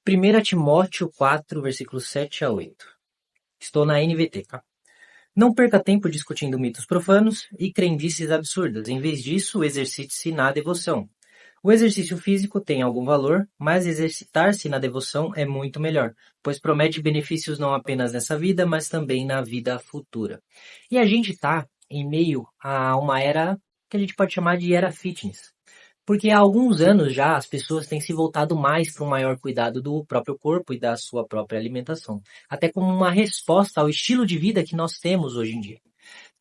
1 Timóteo 4, versículos 7 a 8. Estou na NVT, tá? Não perca tempo discutindo mitos profanos e crendices absurdas. Em vez disso, exercite-se na devoção. O exercício físico tem algum valor, mas exercitar-se na devoção é muito melhor, pois promete benefícios não apenas nessa vida, mas também na vida futura. E a gente está em meio a uma era que a gente pode chamar de era fitness. Porque há alguns anos já as pessoas têm se voltado mais para um maior cuidado do próprio corpo e da sua própria alimentação, até como uma resposta ao estilo de vida que nós temos hoje em dia.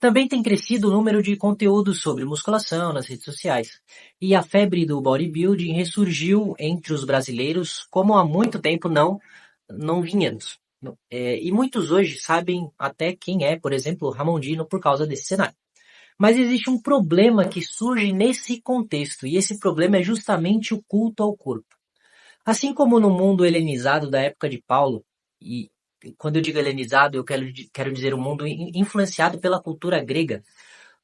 Também tem crescido o número de conteúdos sobre musculação nas redes sociais, e a febre do bodybuilding ressurgiu entre os brasileiros como há muito tempo não vínhamos. E muitos hoje sabem até quem é, por exemplo, Ramondino por causa desse cenário. Mas existe um problema que surge nesse contexto, e esse problema é justamente o culto ao corpo. Assim como no mundo helenizado da época de Paulo, e quando eu digo helenizado, eu quero dizer o mundo influenciado pela cultura grega,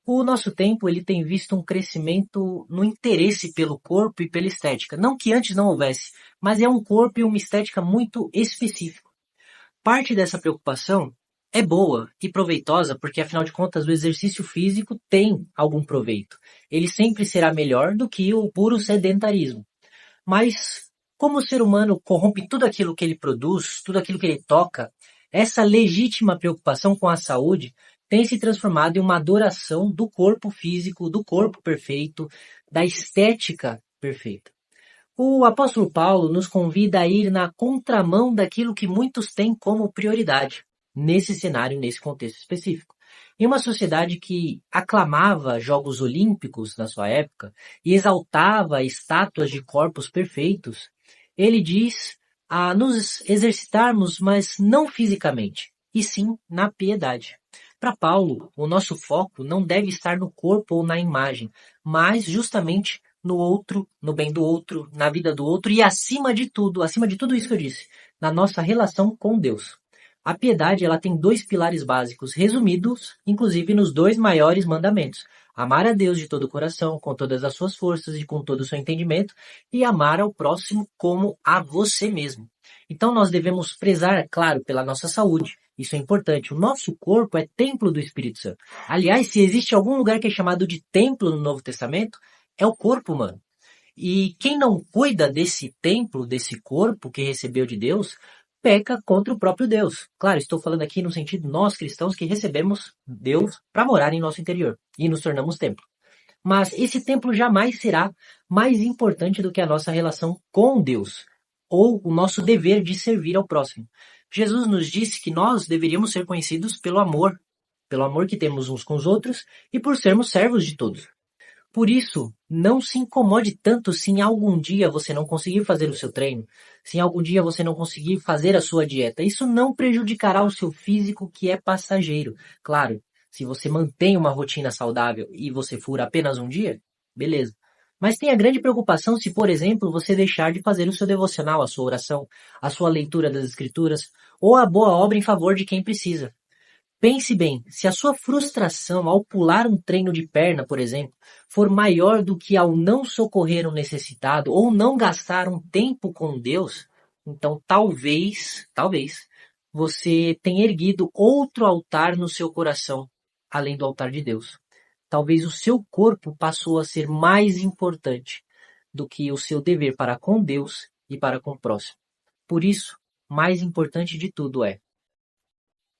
o nosso tempo ele tem visto um crescimento no interesse pelo corpo e pela estética. Não que antes não houvesse, mas é um corpo e uma estética muito específico. Parte dessa preocupação é boa e proveitosa porque, afinal de contas, o exercício físico tem algum proveito. Ele sempre será melhor do que o puro sedentarismo. Mas, como o ser humano corrompe tudo aquilo que ele produz, tudo aquilo que ele toca, essa legítima preocupação com a saúde tem se transformado em uma adoração do corpo físico, do corpo perfeito, da estética perfeita. O apóstolo Paulo nos convida a ir na contramão daquilo que muitos têm como prioridade, nesse cenário, nesse contexto específico. Em uma sociedade que aclamava Jogos Olímpicos na sua época e exaltava estátuas de corpos perfeitos, ele diz a nos exercitarmos, mas não fisicamente, e sim na piedade. Para Paulo, o nosso foco não deve estar no corpo ou na imagem, mas justamente no outro, no bem do outro, na vida do outro e acima de tudo isso que eu disse, na nossa relação com Deus. A piedade, ela tem dois pilares básicos, resumidos, inclusive, nos dois maiores mandamentos. Amar a Deus de todo o coração, com todas as suas forças e com todo o seu entendimento, e amar ao próximo como a você mesmo. Então nós devemos prezar, claro, pela nossa saúde. Isso é importante. O nosso corpo é templo do Espírito Santo. Aliás, se existe algum lugar que é chamado de templo no Novo Testamento, é o corpo humano. E quem não cuida desse templo, desse corpo que recebeu de Deus, peca contra o próprio Deus. Claro, estou falando aqui no sentido nós cristãos que recebemos Deus para morar em nosso interior e nos tornamos templo. Mas esse templo jamais será mais importante do que a nossa relação com Deus ou o nosso dever de servir ao próximo. Jesus nos disse que nós deveríamos ser conhecidos pelo amor que temos uns com os outros e por sermos servos de todos. Por isso, não se incomode tanto se em algum dia você não conseguir fazer o seu treino, se em algum dia você não conseguir fazer a sua dieta. Isso não prejudicará o seu físico, que é passageiro. Claro, se você mantém uma rotina saudável e você fura apenas um dia, beleza. Mas tenha grande preocupação se, por exemplo, você deixar de fazer o seu devocional, a sua oração, a sua leitura das escrituras, ou a boa obra em favor de quem precisa. Pense bem, se a sua frustração ao pular um treino de perna, por exemplo, for maior do que ao não socorrer um necessitado ou não gastar um tempo com Deus, então talvez você tenha erguido outro altar no seu coração, além do altar de Deus. Talvez o seu corpo passou a ser mais importante do que o seu dever para com Deus e para com o próximo. Por isso, mais importante de tudo é: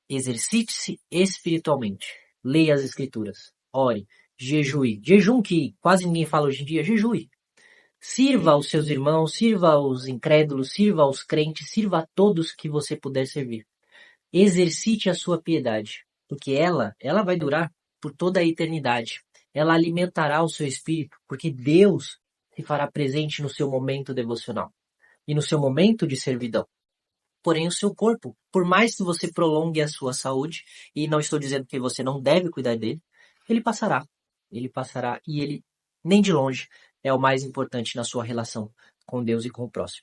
exercite-se espiritualmente. Leia as escrituras. Ore. Jejue. Jejum que quase ninguém fala hoje em dia. Jejue. Sirva aos seus irmãos, sirva aos incrédulos, sirva aos crentes, sirva a todos que você puder servir. Exercite a sua piedade, porque ela vai durar por toda a eternidade. Ela alimentará o seu espírito, porque Deus se fará presente no seu momento devocional e no seu momento de servidão. Porém, o seu corpo, por mais que você prolongue a sua saúde, e não estou dizendo que você não deve cuidar dele, ele passará. Ele passará e ele, nem de longe, é o mais importante na sua relação com Deus e com o próximo.